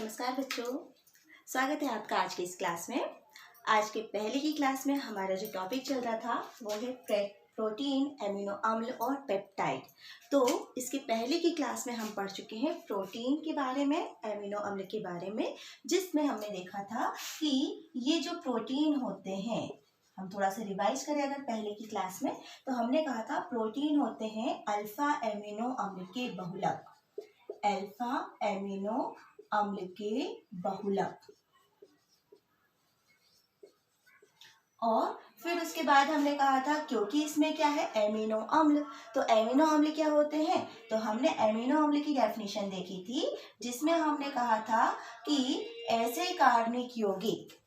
नमस्कार बच्चों, स्वागत है आपका आज की इस क्लास में। आज के पहले की क्लास में हमारा जो टॉपिक चल रहा था वो है प्रोटीन, एमिनो अम्ल और पेप्टाइड। तो इसके पहले की क्लास में हम पढ़ चुके हैं प्रोटीन के बारे में, एमिनो अम्ल के बारे में, जिसमें हमने देखा था कि ये जो प्रोटीन होते हैं, हम थोड़ा सा रिवाइज करें अगर पहले की क्लास में, तो हमने कहा था प्रोटीन होते हैं अल्फा एमिनो अम्ल के बहुलक, अल्फा एमिनो अम्ल के बहुलक। और फिर उसके बाद हमने कहा था क्योंकि इसमें क्या है, एमिनो अम्ल, तो एमिनो अम्ल क्या होते हैं, तो हमने एमिनो अम्ल की डेफिनेशन देखी थी, जिसमें हमने कहा था कि ऐसे कार्बनिक यौगिक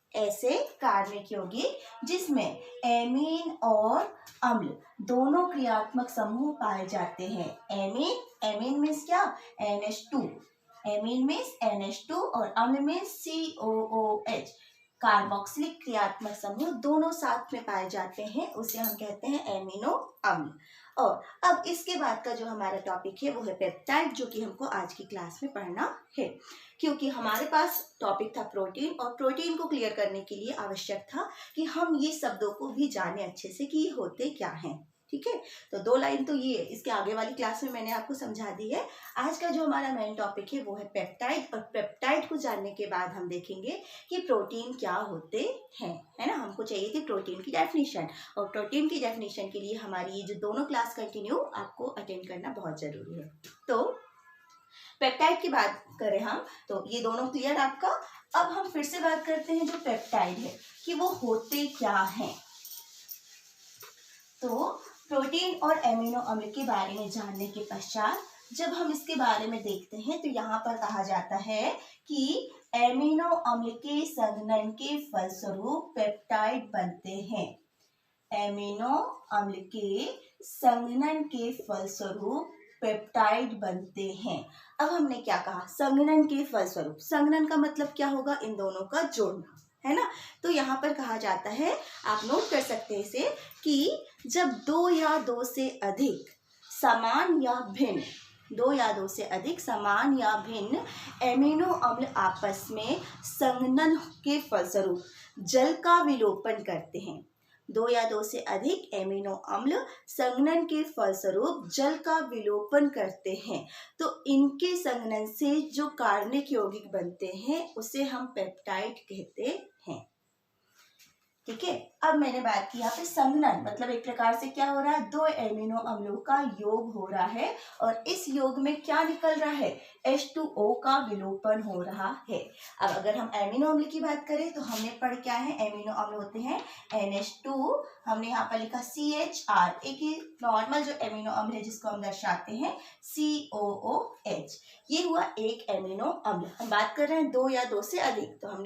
जिसमें एमीन और अम्ल दोनों क्रियात्मक समूह पाए जाते हैं। एमीन मीन्स क्या, NH2, एमीन मीन्स NH2 और अम्ल मीन्स COOH, कार्बोक्सिलिक क्रियात्मक समूह दोनों साथ में पाए जाते हैं, उसे हम कहते हैं एमिनो अम्ल। और अब इसके बाद का जो हमारा टॉपिक है वो है पेप्टाइड, जो कि हमको आज की क्लास में पढ़ना है, क्योंकि हमारे पास टॉपिक था प्रोटीन, और प्रोटीन को क्लियर करने के लिए आवश्यक था कि हम ये शब्दों को भी जाने अच्छे से कि ये होते क्या हैं। ठीक है, तो 2 लाइन तो ये इसके आगे वाली क्लास में मैंने आपको समझा दी है। आज का जो हमारा मेन टॉपिक है वो है पेप्टाइड, और पेप्टाइड को जानने के बाद हम देखेंगे कि प्रोटीन क्या होते हैं, है ना। हमको चाहिए थी प्रोटीन की डेफिनेशन, और प्रोटीन की डेफिनेशन के लिए हमारी ये जो दोनों क्लास कंटिन्यू आपको अटेंड करना बहुत जरूरी है। तो पेप्टाइड की बात करें हम, तो ये दोनों क्लियर आपका। अब हम फिर से बात करते हैं जो पेप्टाइड है कि वो होते क्या हैं। तो प्रोटीन और एमिनो अम्ल के बारे में जानने के पश्चात जब हम इसके बारे में देखते हैं तो यहाँ पर कहा जाता है कि एमिनो अम्ल के संघनन के फलस्वरूप पेप्टाइड बनते हैं। एमिनो अम्ल के संघनन के फलस्वरूप पेप्टाइड बनते हैं। अब हमने क्या कहा, संघनन के फलस्वरूप, संघनन का मतलब क्या होगा, इन दोनों का जोड़ना, है ना। तो यहाँ पर कहा जाता है, आप नोट कर सकते हैं इसे, कि जब 2 या 2 से अधिक समान या भिन्न एमिनो अम्ल आपस में संघनन के फलस्वरूप जल का विलोपन करते हैं। 2 या 2 से अधिक एमिनो अम्ल संघनन के फलस्वरूप जल का विलोपन करते हैं, तो इनके संघनन से जो कार्बनिक यौगिक बनते हैं उसे हम पेप्टाइड कहते हैं। ठीक है, अब मैंने बात की यहाँ पे संघनन, मतलब एक प्रकार से क्या हो रहा है, 2 एमिनो अम्लों का योग हो रहा है, और इस योग में क्या निकल रहा है, H2O का विलोपन हो रहा है। अब अगर हम एमिनो अम्ल की बात करें तो हमने पढ़ क्या है, एमिनो अम्ल होते हैं NH2, हमने यहाँ पर लिखा CHR, एक नॉर्मल जो एमिनो अम्ल है जिसको हम दर्शाते हैं COOH, ये हुआ एक एमिनो अम्ल। हम बात कर रहे हैं 2 या 2 से अधिक, तो हम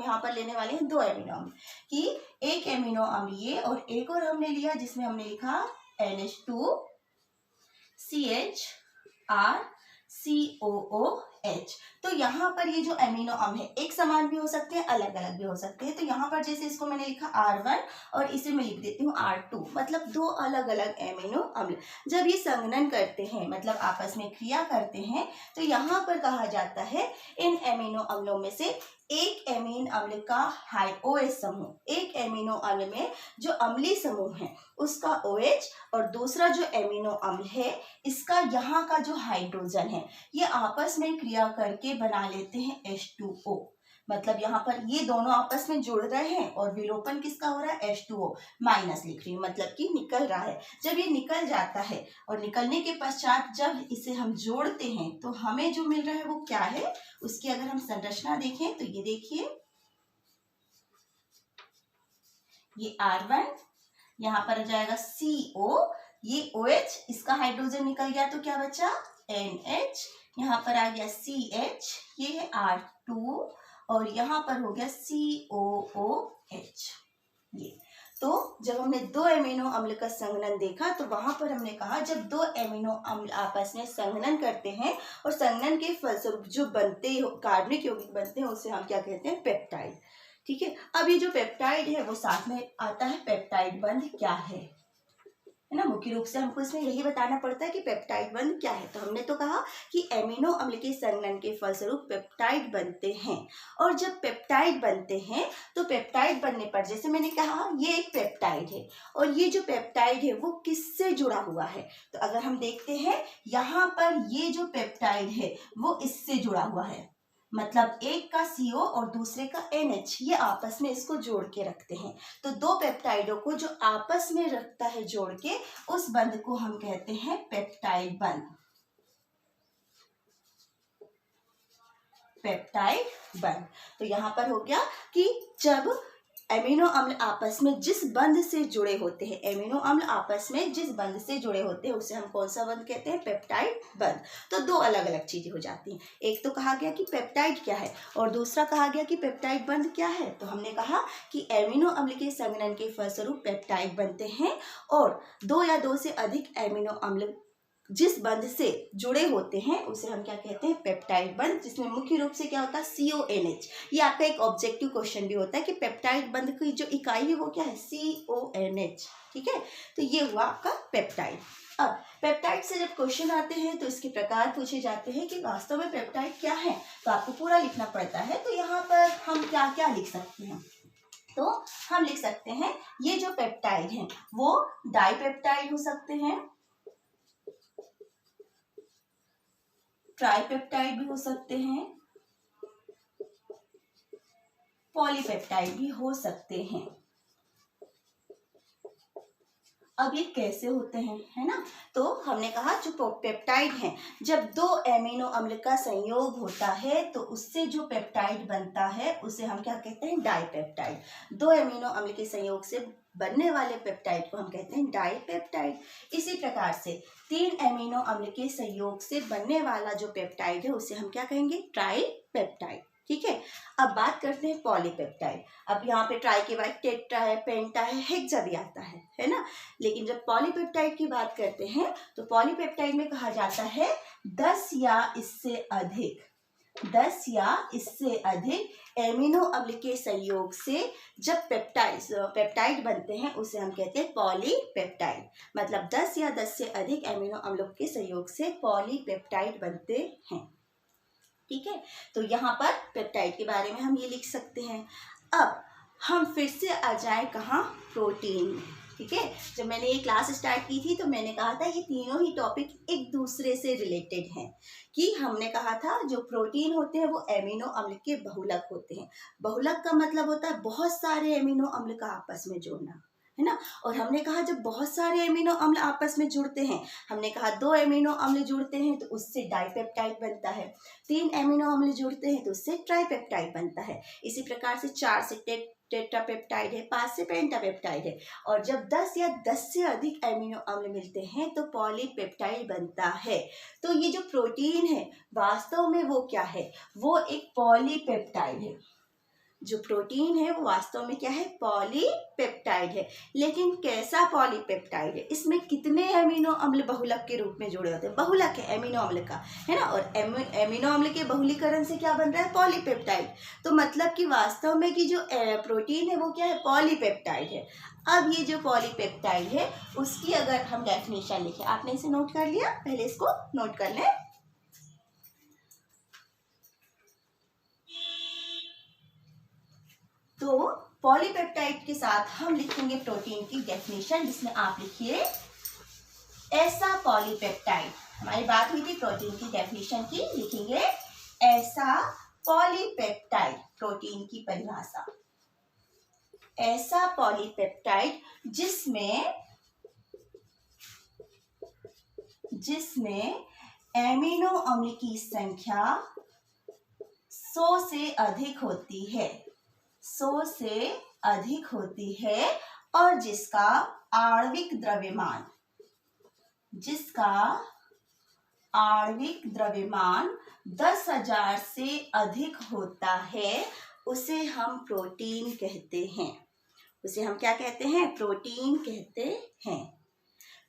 यहाँ पर लेने वाले हैं 2 एमिनो अम्ल कि एक एमिनो अम्ल ये, और एक और हमने लिया जिसमें हमने लिखा NH2 CHR COOH। तो यहाँ पर ये जो एमिनो अम्ल है एक समान भी हो सकते हैं, अलग अलग भी हो सकते हैं। तो यहाँ पर जैसे इसको मैंने लिखा R1 और इसे मैं लिख देती हूँ R2, मतलब 2 अलग अलग एमिनो अम्ल जब ये संघनन करते हैं, मतलब आपस में क्रिया करते हैं, तो यहाँ पर कहा जाता है इन एमिनो अम्लों में से एक एमीन अम्ल का हाई OH समूह, एक एमिनो अम्ल में जो अम्लीय समूह है उसका OH, और दूसरा जो एमिनो अम्ल है इसका यहाँ का जो हाइड्रोजन है, ये आपस में क्रिया करके बना लेते हैं H2O। मतलब यहाँ पर ये दोनों आपस में जुड़ रहे हैं और विलोपन किसका हो रहा है, H2O माइनस लिख रही हूँ, मतलब कि निकल रहा है। जब ये निकल जाता है और निकलने के पश्चात जब इसे हम जोड़ते हैं तो हमें जो मिल रहा है वो क्या है, उसकी अगर हम संरचना देखें तो ये देखिए, ये R1, यहाँ पर आ जाएगा CO, ये OH, इसका हाइड्रोजन निकल गया तो क्या बचा, NH, यहाँ पर आ गया CH, ये है R2, और यहाँ पर हो गया COOH। ये तो जब हमने 2 एमिनो अम्ल का संघनन देखा तो वहां पर हमने कहा जब 2 एमिनो अम्ल आपस में संघनन करते हैं और संघनन के फलस्वरूप जो कार्बनिक यौगिक बनते हैं उसे हम क्या कहते हैं, पेप्टाइड। ठीक है, अब ये जो पेप्टाइड है वो साथ में आता है पेप्टाइड बंध क्या है है ना। मुख्य रूप से हमको इसमें यही बताना पड़ता है कि पेप्टाइड बंध क्या है। तो हमने तो कहा कि एमिनो अम्ल के संघनन के फलस्वरूप पेप्टाइड बनते हैं। और जब पेप्टाइड बनते हैं तो पेप्टाइड बनने पर, जैसे मैंने कहा ये एक पेप्टाइड है और ये जो पेप्टाइड है वो किससे जुड़ा हुआ है, तो अगर हम देखते हैं यहाँ पर ये जो पेप्टाइड है वो इससे जुड़ा हुआ है, मतलब एक का CO और दूसरे का NH, ये आपस में इसको जोड़ के रखते हैं। तो दो पेप्टाइडों को जो आपस में रखता है जोड़ के, उस बंध को हम कहते हैं पेप्टाइड बंध। पेप्टाइड बंध। तो यहाँ पर हो गया कि जब एमिनो अम्ल आपस में जिस बंध से जुड़े होते हैं, एमिनो अम्ल आपस में जिस बंध से जुड़े होते हैं उसे हम कौन सा बंध कहते हैं, पेप्टाइड बंध। तो दो अलग अलग चीजें हो जाती हैं, एक तो कहा गया कि पेप्टाइड क्या है और दूसरा कहा गया कि पेप्टाइड बंध क्या है। तो हमने कहा कि एमिनो अम्ल के संघनन के फलस्वरूप पेप्टाइड बनते हैं और दो या दो से अधिक एमिनो अम्ल जिस बंध से जुड़े होते हैं उसे हम क्या कहते हैं, पेप्टाइड बंध, जिसमें मुख्य रूप से क्या होता है, CONH। ये आपका एक ऑब्जेक्टिव क्वेश्चन भी होता है कि पेप्टाइड बंध की जो इकाई है वो क्या है, CONH। ठीक है, तो ये हुआ आपका पेप्टाइड। अब पेप्टाइड से जब क्वेश्चन आते हैं तो इसके प्रकार पूछे जाते हैं कि वास्तव में पेप्टाइड क्या है, तो आपको पूरा लिखना पड़ता है। तो यहाँ पर हम क्या क्या लिख सकते हैं, तो हम लिख सकते हैं ये जो पेप्टाइड है वो डाइपेप्टाइड हो सकते हैं, ट्राइपेप्टाइड भी हो सकते हैं, पॉलीपेप्टाइड भी हो सकते हैं। अब ये कैसे होते हैं, है ना। तो हमने कहा जो पेप्टाइड हैं, जब दो एमिनो अम्ल का संयोग होता है तो उससे जो पेप्टाइड बनता है उसे हम क्या कहते हैं, डाइपेप्टाइड। दो एमिनो अम्ल के संयोग से बनने वाले पेप्टाइड को हम कहते हैं डाइपेप्टाइड। इसी प्रकार से तीन एमिनो अम्ल के संयोग से बनने वाला जो पेप्टाइड है उसे हम क्या कहेंगे, ट्राइपेप्टाइड। ठीक है, अब बात करते हैं पॉलीपेप्टाइड। अब यहाँ पे ट्राई के बाद टेट्रा है, पेंटा है, हेक्सा भी आता है ना। लेकिन जब पॉलीपेप्टाइड की बात करते हैं तो पॉलीपेप्टाइड में कहा जाता है 10 या इससे अधिक एमिनो अम्ल के संयोग से जब पेप्टाइड बनते हैं उसे हम कहते हैं पॉलीपेप्टाइड। मतलब 10 या 10 से अधिक एमिनो अम्लों के संयोग से पॉलीपेप्टाइड बनते हैं। ठीक है, तो यहाँ पर पेप्टाइड के बारे में हम ये लिख सकते हैं। अब हम फिर से आ जाए कहाँ, प्रोटीन में। ठीक है, जब मैंने ये क्लास स्टार्ट की थी तो मैंने कहा था ये तीनों ही टॉपिक एक दूसरे से रिलेटेड हैं, कि हमने कहा था जो प्रोटीन होते हैं वो एमिनो अम्ल के बहुलक होते हैं। बहुलक का मतलब होता है बहुत सारे एमिनो अम्ल का आपस में जोड़ना, है ना। और हमने कहा जब बहुत सारे एमिनो अम्ल आपस में जुड़ते हैं, हमने कहा दो एमिनो अम्ल जुड़ते हैं तो उससे डाइपेप्टाइड बनता है, तीन एमिनो अम्ल जुड़ते हैं तो उससे ट्राइपेप्टाइड बनता है। इसी प्रकार से 4 से टेट्रापेप्टाइड है, 5 से पेंटापेप्टाइड है, और जब 10 या 10 से अधिक एमिनो अम्ल मिलते हैं तो पॉलीपेप्टाइड बनता है। तो ये जो प्रोटीन है वास्तव में वो क्या है, वो एक पॉलीपेप्टाइड है। जो प्रोटीन है वो वास्तव में क्या है, पॉलीपेप्टाइड है। लेकिन कैसा पॉलीपेप्टाइड है, इसमें कितने एमिनो अम्ल बहुलक के रूप में जुड़े होते हैं, बहुलक है एमिनो अम्ल का, है ना। और एमिनो अम्ल के बहुलीकरण से क्या बन रहा है, पॉलीपेप्टाइड। तो मतलब कि वास्तव में कि जो प्रोटीन है वो क्या है, पॉलीपेप्टाइड है। अब ये जो पॉलीपेप्टाइड है उसकी अगर हम डेफिनेशन लिखें, आपने इसे नोट कर लिया, पहले इसको नोट कर लें। तो पॉलीपेप्टाइड के साथ हम लिखेंगे प्रोटीन की डेफिनेशन, जिसमें आप लिखिए ऐसा पॉलीपेप्टाइड। हमारी बात हुई थी प्रोटीन की डेफिनेशन की, लिखेंगे ऐसा पॉलीपेप्टाइड, प्रोटीन की परिभाषा, ऐसा पॉलीपेप्टाइड जिसमें एमिनो अम्ल की संख्या 100 से अधिक होती है, 100 से अधिक होती है, और जिसका आणविक द्रव्यमान 10,000 से अधिक होता है, उसे हम प्रोटीन कहते हैं। उसे हम क्या कहते हैं, प्रोटीन कहते हैं।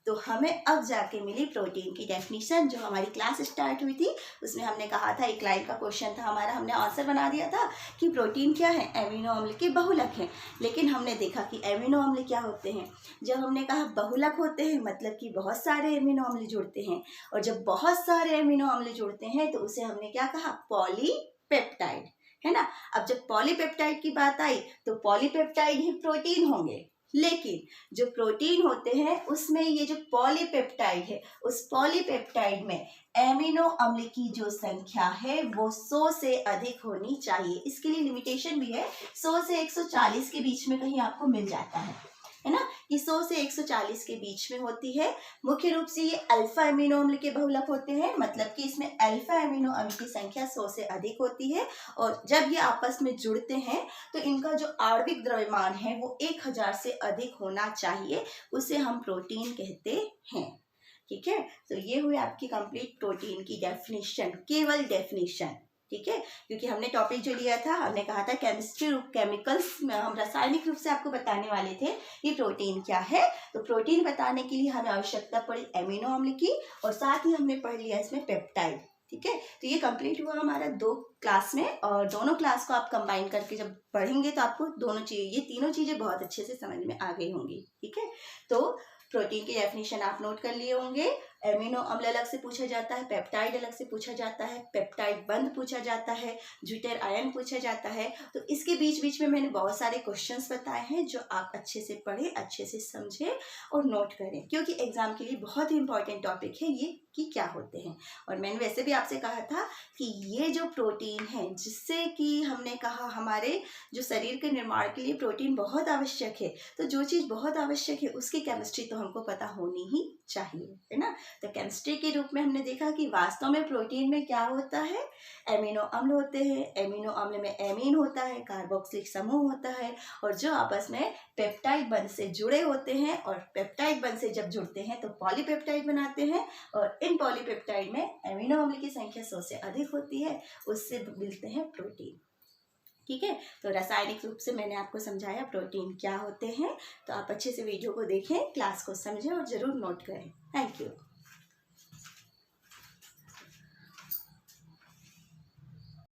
तो हमें अब जाके मिली प्रोटीन की डेफिनेशन। जो हमारी क्लास स्टार्ट हुई थी उसमें हमने कहा था, एक लाइन का क्वेश्चन था हमारा, हमने आंसर बना दिया था कि प्रोटीन क्या है, एमिनो अम्ल के बहुलक हैं। लेकिन हमने देखा कि एमिनो अम्ल क्या होते हैं। जब हमने कहा बहुलक होते हैं मतलब कि बहुत सारे एमिनो अम्ल जुड़ते हैं, और जब बहुत सारे एमिनो अम्ल जुड़ते हैं तो उसे हमने क्या कहा, पॉलीपेप्टाइड, है ना। अब जब पॉलीपेप्टाइड की बात आई तो पॉलीपेप्टाइड ही प्रोटीन होंगे, लेकिन जो प्रोटीन होते हैं उसमें ये जो पॉलीपेप्टाइड है, उस पॉलीपेप्टाइड में एमिनो अम्ल की जो संख्या है वो 100 से अधिक होनी चाहिए। इसके लिए लिमिटेशन भी है, 100 से 140 के बीच में कहीं आपको मिल जाता है ना, कि 100 से 140 के बीच में होती है। मुख्य रूप से ये अल्फा एमिनो अम्ल के बहुलक होते हैं, मतलब कि इसमें अल्फा एमिनो अम्ल की संख्या 100 से अधिक होती है, और जब ये आपस में जुड़ते हैं तो इनका जो आणविक द्रव्यमान है वो 1000 से अधिक होना चाहिए, उसे हम प्रोटीन कहते हैं। ठीक है, तो ये हुई आपकी कंप्लीट प्रोटीन की डेफिनेशन, केवल डेफिनेशन। ठीक है, क्योंकि हमने टॉपिक जो लिया था, हमने कहा था केमिस्ट्री केमिकल्स में हम रासायनिक रूप से आपको बताने वाले थे कि प्रोटीन क्या है। तो प्रोटीन बताने के लिए हमें आवश्यकता पड़ी एमिनो अम्ल की, और साथ ही हमने पढ़ लिया इसमें पेप्टाइड। ठीक है, तो ये कंप्लीट हुआ हमारा 2 क्लास में, और दोनों क्लास को आप कंबाइन करके जब पढ़ेंगे तो आपको दोनों चीज़ें, ये तीनों चीज़ें बहुत अच्छे से समझ में आ गई होंगी। ठीक है, तो प्रोटीन की डेफिनेशन आप नोट कर लिए होंगे। एमिनो अम्ल अलग से पूछा जाता है, पेप्टाइड अलग से पूछा जाता है, पेप्टाइड बंध पूछा जाता है, ज्यूटर आयन पूछा जाता है। तो इसके बीच बीच में मैंने बहुत सारे क्वेश्चंस बताए हैं जो आप अच्छे से पढ़ें, अच्छे से समझें और नोट करें, क्योंकि एग्जाम के लिए बहुत ही इंपॉर्टेंट टॉपिक है ये कि क्या होते हैं। और मैंने वैसे भी आपसे कहा था कि ये जो प्रोटीन है, जिससे कि हमने कहा हमारे जो शरीर के निर्माण के लिए प्रोटीन बहुत आवश्यक है, तो जो चीज़ बहुत आवश्यक है उसकी केमिस्ट्री तो हमको पता होनी ही चाहिए, है ना। तो केमिस्ट्री के रूप में हमने देखा कि वास्तव में प्रोटीन में क्या होता है, एमिनो अम्ल होते हैं, एमिनो अम्ल में एमीन होता है, कार्बोक्सिलिक समूह होता है, और जो आपस में पेप्टाइड बंध से जुड़े होते हैं, और पेप्टाइड बंध से जब जुड़ते हैं तो पॉलीपेप्टाइड बनाते हैं, और इन पॉलीपेप्टाइड में एमिनो अम्ल की संख्या 100 से अधिक होती है, उससे मिलते हैं प्रोटीन। ठीक है, तो रासायनिक रूप से मैंने आपको समझाया प्रोटीन क्या होते हैं। तो आप अच्छे से वीडियो को देखें, क्लास को समझें और ज़रूर नोट करें। Thank you.